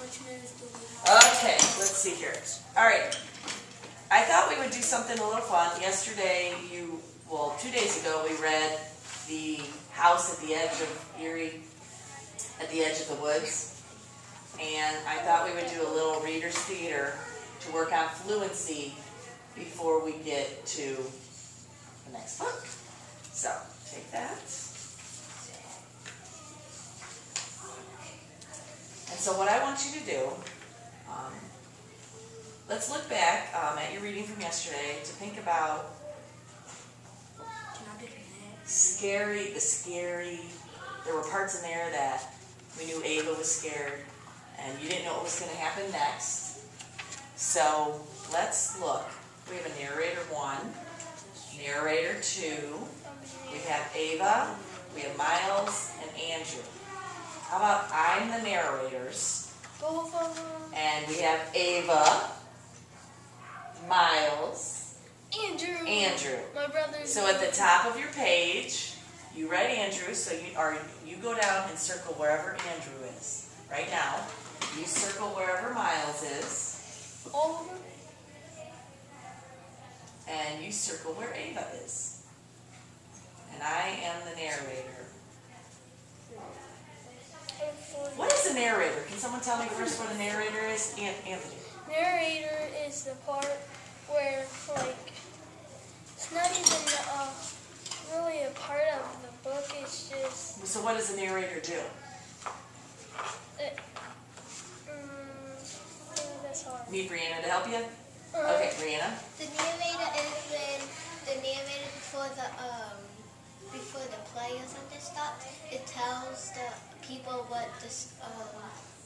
much minutes do we have? Okay, let's see here. All right. I thought we would do something a little fun. Yesterday, 2 days ago, we read the house at the edge of Erie, at the edge of the woods. And I thought we would do a little reader's theater to work on fluency before we get to the next book. So, take that. And so what I want you to do, let's look back at your reading from yesterday to think about there were parts in there that we knew Ava was scared and you didn't know what was going to happen next. So let's look. We have a narrator 1, narrator 2, we have Ava, we have Miles, and Andrew. How about I'm the narrators, and we have Ava, Miles, Andrew. My brother. So at the top of your page, you write Andrew, so you go down and circle wherever Andrew is. Right now, you circle wherever Miles is. All of them? And you circle where Ava is. And I am the narrator. What is a narrator? Can someone tell me first what a narrator is? Anthony. Narrator is the part where, like, it's not even really a part of the book, it's just... So what does a narrator do? That's hard. Need Brianna to help you? Okay, Brianna. The narrator is when the narrator before the play or something starts, it tells the people what this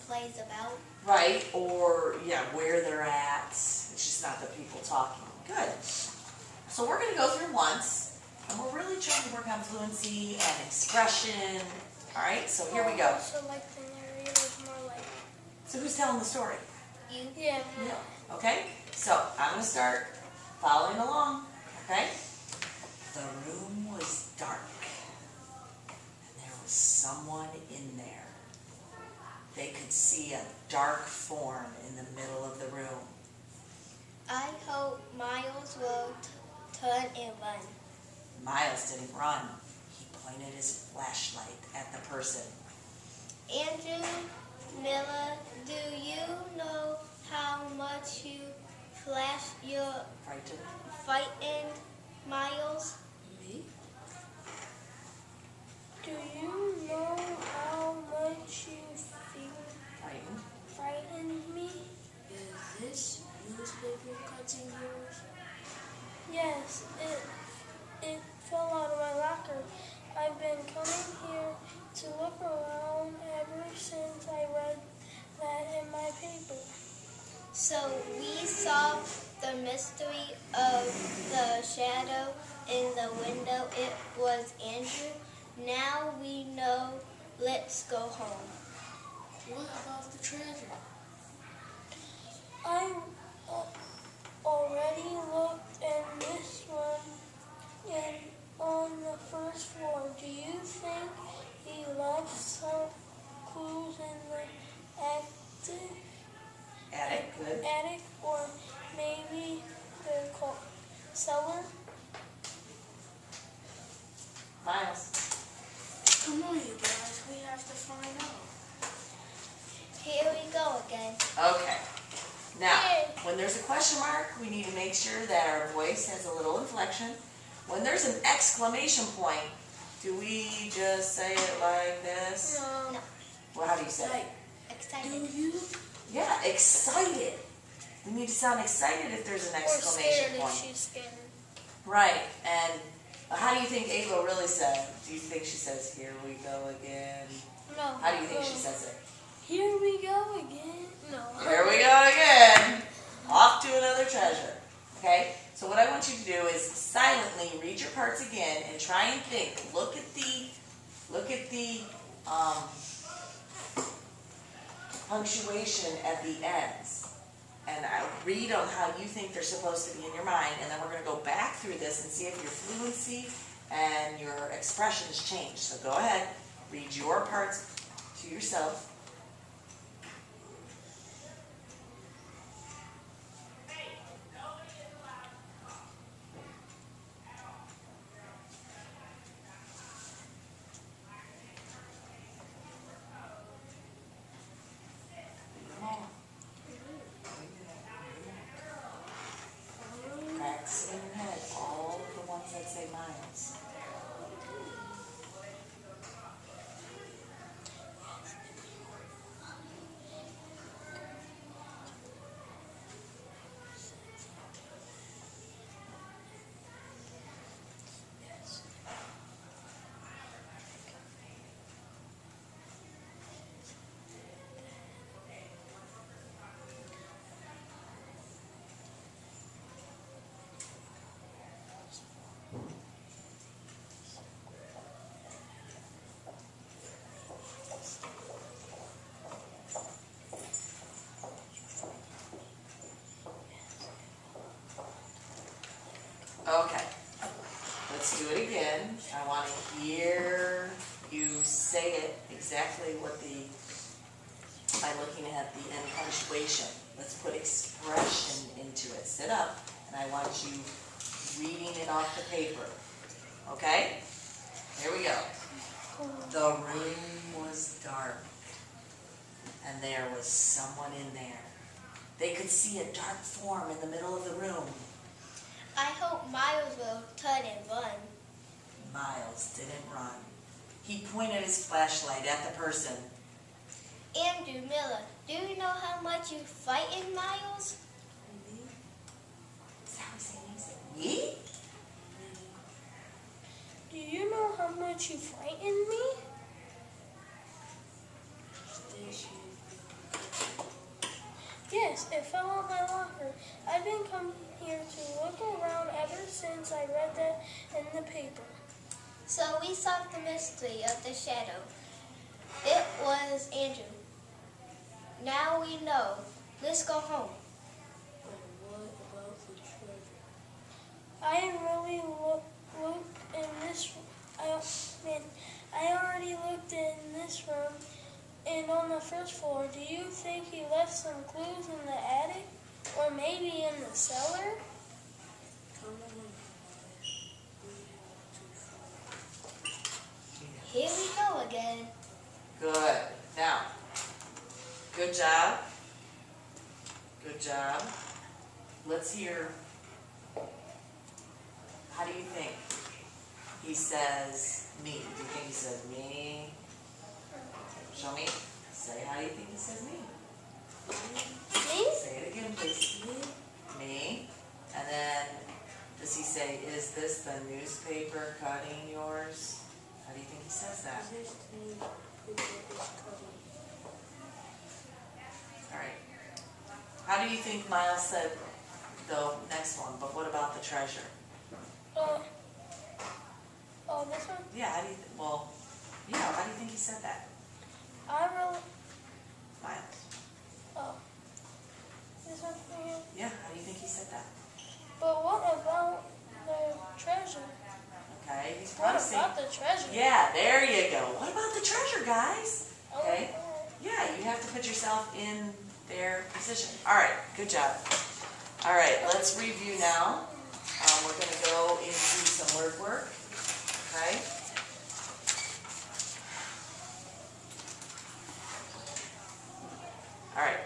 play's about. Right, or where they're at. It's just not the people talking. Good. So we're going to go through once, and we're really trying to work on fluency and expression. All right, so here we go. So like the narrator is more like... So who's telling the story? You? Yeah. Okay, so I'm going to start following along, okay? The room was dark, and there was someone in there. They could see a dark form in the middle of the room. I hope Miles will turn and run. Miles didn't run. He pointed his flashlight at the person. Andrew Miller, do you know how much you frightened Miles? Me? Do you know how much you frightened me? Is this newspaper cutting yours? Yes, it fell out of my locker. I've been coming here to look around ever since I read that in my paper. So we solved the mystery of the shadow in the window. It was Andrew. Now we know. Let's go home. What about the treasure? I already looked in this one and on the first floor. Do you think he left some clues in the attic or maybe the cellar? Miles. Come on, you guys. We have to find out. Here we go again. Okay. Now, when there's a question mark, we need to make sure that our voice has a little inflection. When there's an exclamation point, do we just say it like this? No. Well, how do you say it? Excited. Do you? Yeah, excited. We need to sound excited if there's an Or exclamation scared point. if she's scared. Right, and how do you think Ava really said? Do you think she says, "Here we go again"? No. How do you think she says it? Here we go again. No. Here we go again. Off to another treasure. Okay? So what I want you to do is silently read your parts again and try and think. Look at the punctuation at the ends. And I'll read on how you think they're supposed to be in your mind, and then we're going to go back through this and see if your fluency and your expressions change. So go ahead, read your parts to yourself. I want to hear you say it exactly what by looking at the end punctuation. Let's put expression into it. Sit up, and I want you reading it off the paper. Okay? Here we go. The room was dark, and there was someone in there. They could see a dark form in the middle of the room. I hope Miles will turn and run. Miles didn't run. He pointed his flashlight at the person. Andrew Miller, do you know how much you frightened Miles? Is that what his name is? Me? Do you know how much you frightened me? Yes, it fell out my locker. I've been coming here to look around ever since I read that in the paper. So we solved the mystery of the shadow. It was Andrew. Now we know. Let's go home. But what about the treasure? I really looked in this room. I already looked in this room and on the first floor. Do you think he left some clues in the attic? Or maybe in the cellar? Come on, guys. We have to find. Here we go again. Good. Now, good job. Good job. Let's hear. How do you think he says me? Do you think he says me? Show me. Say, how do you think he says me? Me? Say it again, please. Me. And then, does he say, is this the newspaper cutting yours? How do you think he says that? This newspaper is cutting. All right. How do you think Miles said the next one? But what about the treasure? This one? Yeah, how do you how do you think he said that? I really, Miles. this one for you. Yeah, how do you think he said that? But what about the treasure? Okay, he's What probably saying. about the treasure? Yeah, there you go. What about the treasure, guys? Okay. Oh, Yeah, you have to put yourself in their position. All right, good job. All right, let's review now. We're going to go into some word work. Okay. All right.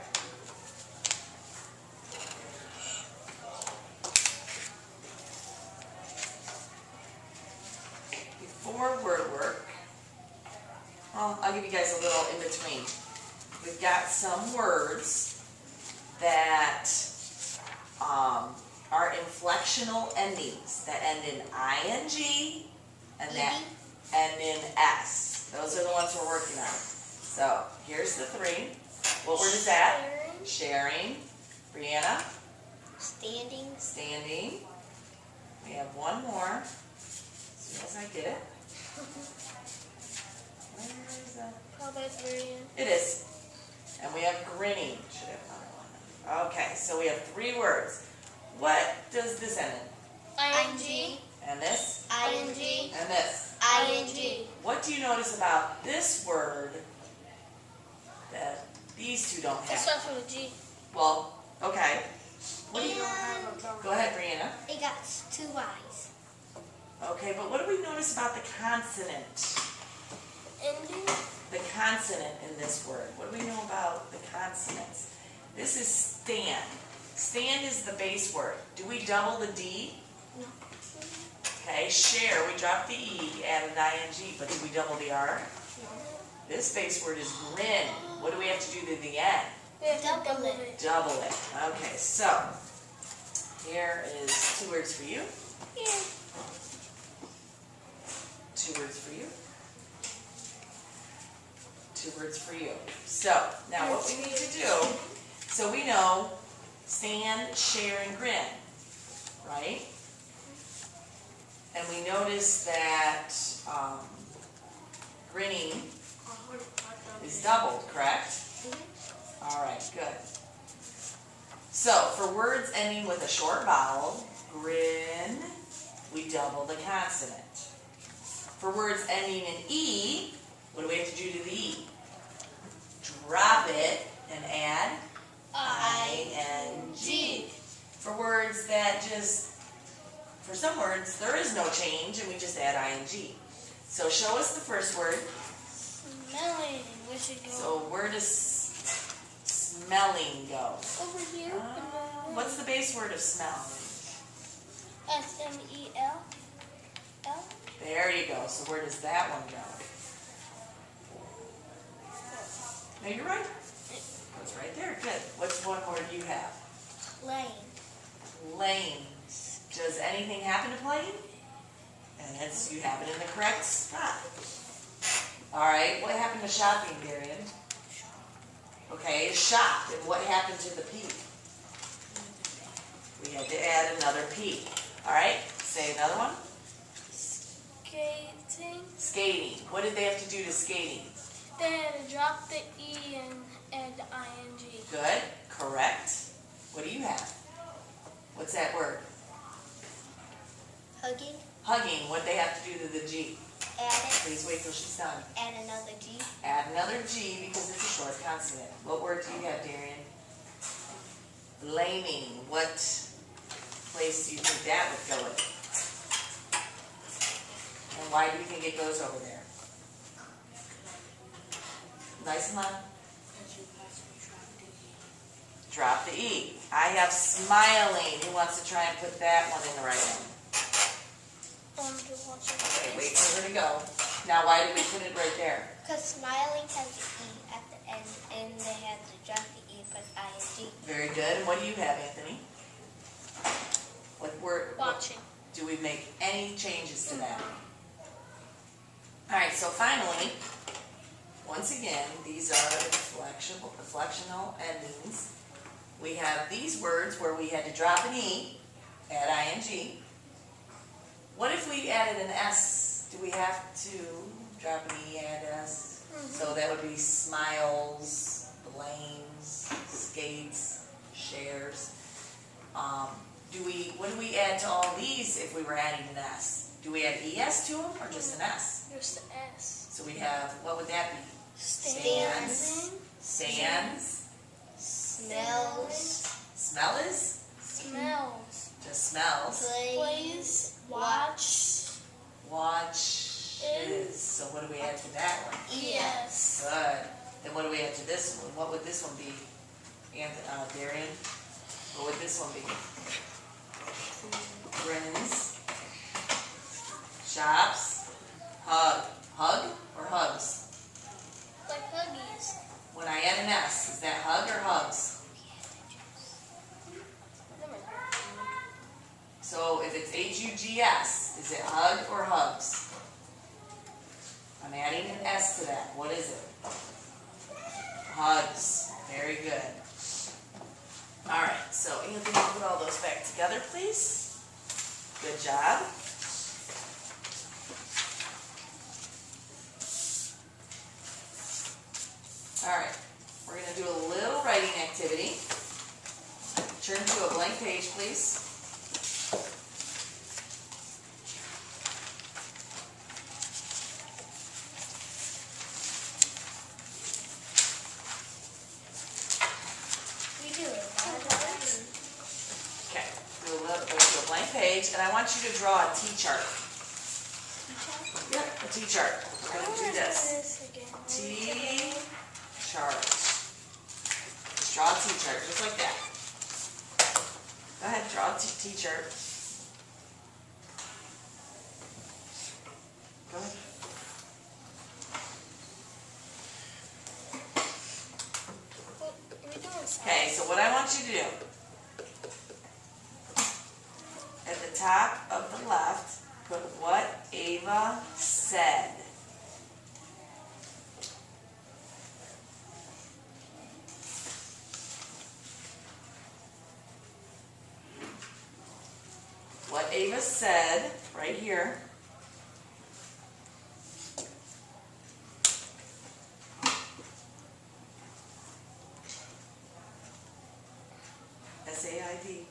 Before word work, I'll give you guys a little in between. We've got some words that are inflectional endings that end in ing and that end in s. Those are the ones we're working on. So here's the three. What word is that? Sharing. Brianna? Standing. Standing. We have one more. As soon as I get it. Where is that? Probably three. It is. And we have grinning. Should have another one. Okay, so we have three words. What does this end in? ing. And this? ing. And this? ing. What do you notice about this word that these two don't It have? starts with a G. Well, okay. What do you And Go ahead, Brianna. it got two Y's. Okay, but what do we notice about the consonant? Ending. The consonant in this word. What do we know about the consonants? This is stand. Stand is the base word. Do we double the D? No. Okay, share, we dropped the E, added ing, but do we double the R? No. This base word is grin. What do we have to do to the end? We have to Double double it. it. Double it. Okay, so here is two words for you. Yeah. Two words for you. Two words for you. So, now what we need to do, so we know stand, share, and grin, right? And we notice that grinning is doubled, correct? All right, good. So, for words ending with a short vowel, grin, we double the consonant. For words ending in E, what do we have to do to the E? Drop it and add ing. For words that just, for some words, there is no change and we just add ing. So show us the first word. Smelling. Where should go? So where does smelling go? Over here. What's the base word of smell? S-M-E-L. L. There you go. So where does that one go? No, you're right. It's right there. Good. What's one word you have? Plane. Plane. Does anything happen to plane? And it's, you have it in the correct spot. All right. What happened to shopping, Darian? Okay, shop. And what happened to the P? We had to add another P. All right. Say another one. Skating. Skating. What did they have to do to skating? They had to drop the E and add the ing. Good. Correct. What do you have? What's that word? Hugging. Hugging. What they have to do to the G? Add it. Please wait till she's done. Add another G. Add another G because it's a short consonant. What word do you have, Darian? Blaming. What place do you think that would go in? And why do you think it goes over there? Nice and loud. Drop the E. I have smiling. Who wants to try and put that one in the right one? Okay, wait for her to go. Now, why did we put it right there? Because smiling has the E at the end, and they had to drop the E but ing. Very good. And what do you have, Anthony? What word? Watching. Do we make any changes to that? All right, so finally, once again, these are inflectional endings. We have these words where we had to drop an E, add ing. What if we added an S? Do we have to drop an E, add S? So that would be smiles, blames, skates, shares. What do we add to all these if we were adding an S? Do we add ES to them or just an S? Just the S. So we'd have, what would that be? Stands. Stands. Smells. Smell is? Smells. Just smells. Plays. Watch. Watch is. So what do we add to that one? Yes. Good. Then what do we add to this one? What would this one be? Darian? What would this one be? Grins. Shops. Hug. Hug or hugs? Like huggies. When I add an S, is that hug or hugs? So if it's H-U-G-S, is it hug or hugs? I'm adding an S to that. What is it? Hugs. Very good. All right, so Anthony, put all those back together, please. Good job. All right, we're going to do a little writing activity. Turn to a blank page, please. Okay, go to a blank page, and I want you to draw a T-chart. Yep, a T-chart. We're going to do this. T-chart. Just draw a T-chart, just like that. Go ahead, draw a T-chart. Go ahead. Okay, so what I want you to do, at the top of the left, put what Ava said. What Ava said, right here. SAID.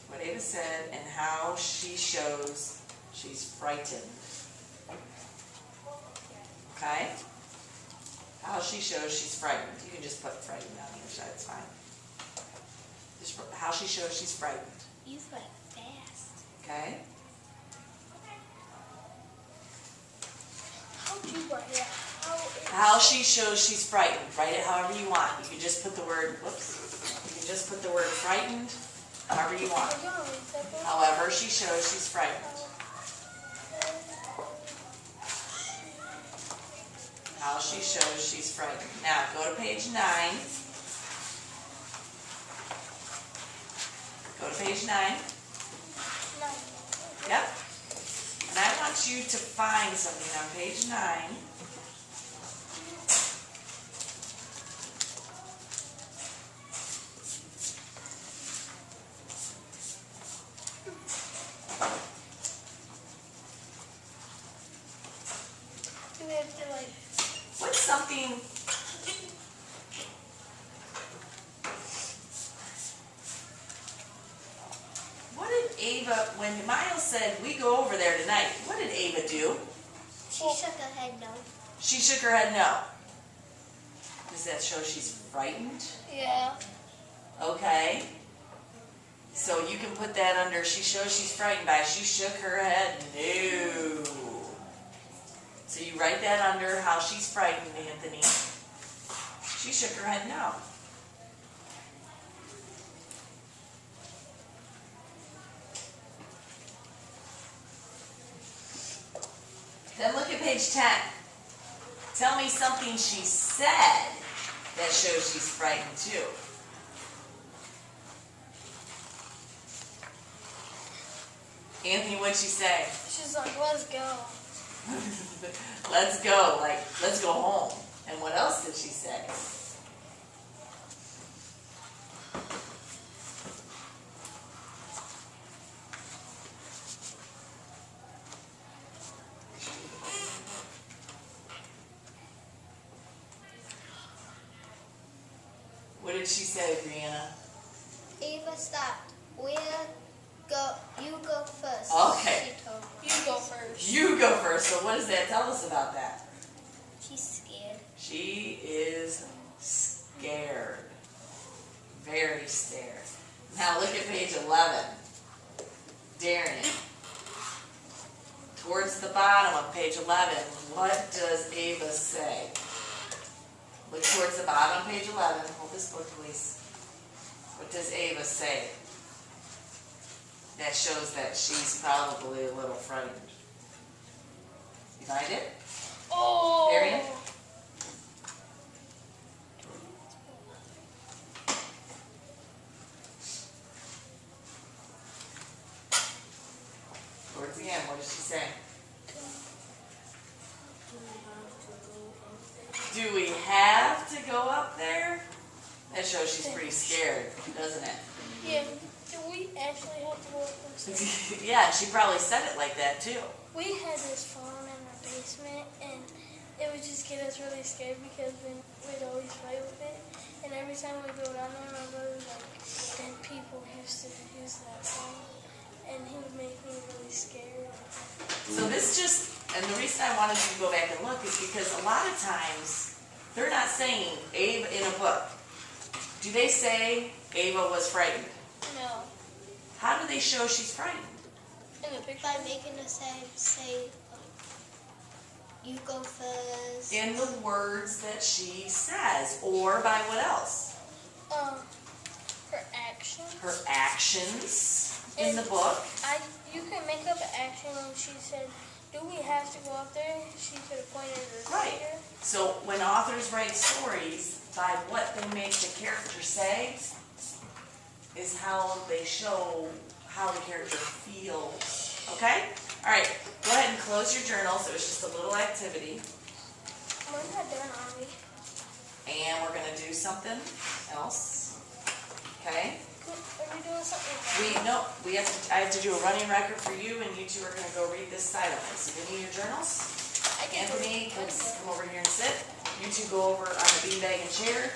What Ava said and how she shows she's frightened. Okay? How she shows she's frightened. You can just put frightened on the other side, it's fine. Just how she shows she's frightened. You write fast. Okay? How'd you write it? How she shows she's frightened. Write it however you want. You can just put the word, whoops. You can just put the word frightened however you want. Are you gonna read that book? However she shows she's frightened. How she shows she's frightened. Now go to page 9. Go to page 9. No. Yep. And I want you to find something on page 9. Do we have to like? What's something? What did Ava, when Miles said, we go over there tonight, what did Ava do? She shook her head no. She shook her head no. Does that show she's frightened? Yeah. Okay. So you can put that under, she shows she's frightened by, she shook her head no. So you write that under how she's frightened, Anthony. She shook her head no. Then look at page 10. Tell me something she said that shows she's frightened too. Anthony, what'd she say? She's like, let's go. Let's go, like, let's go home. And what else did she say? What did she say, Brianna? Ava stopped. You go first. Okay. She told me. You go first. You go first. So what does that tell us about that? She's scared. She is scared. Very scared. Now look at page 11. Darian. Towards the bottom of page 11, what does Ava say? Look towards the bottom of page 11. Hold this book, please. What does Ava say? That shows that she's probably a little frightened. You find it? Oh. Darian? Towards the end, what does she say? Do we have to go up there? That shows she's pretty scared, doesn't it? Yeah. Do we actually have to go up and see? Yeah, she probably said it like that too. We had this farm in our basement, and it would just get us really scared because we'd always fight with it. And every time we go down there, my brother was like, dead people used to use that farm. And he would make me really scared. So this just, and the reason I wanted you to go back and look is because a lot of times they're not saying Ava in a book. Do they say Ava was frightened? No. How do they show she's frightened? In the picture. By making the say you go first. In the words that she says, or by what else? Her action. Her actions in the book. You can make up an action when she said, do we have to go up there? She could have pointed her Right. finger. So when authors write stories, by what they make the character say is how they show how the character feels. Okay? All right. Go ahead and close your journals. It was just a little activity. We're not done, are we? And we're going to do something else. Okay? Are we doing something? I have to do a running record for you, and you two are going to go read this side of it. So give me your journals. Anthony, come over here and sit. You two go over on the beanbag and chair.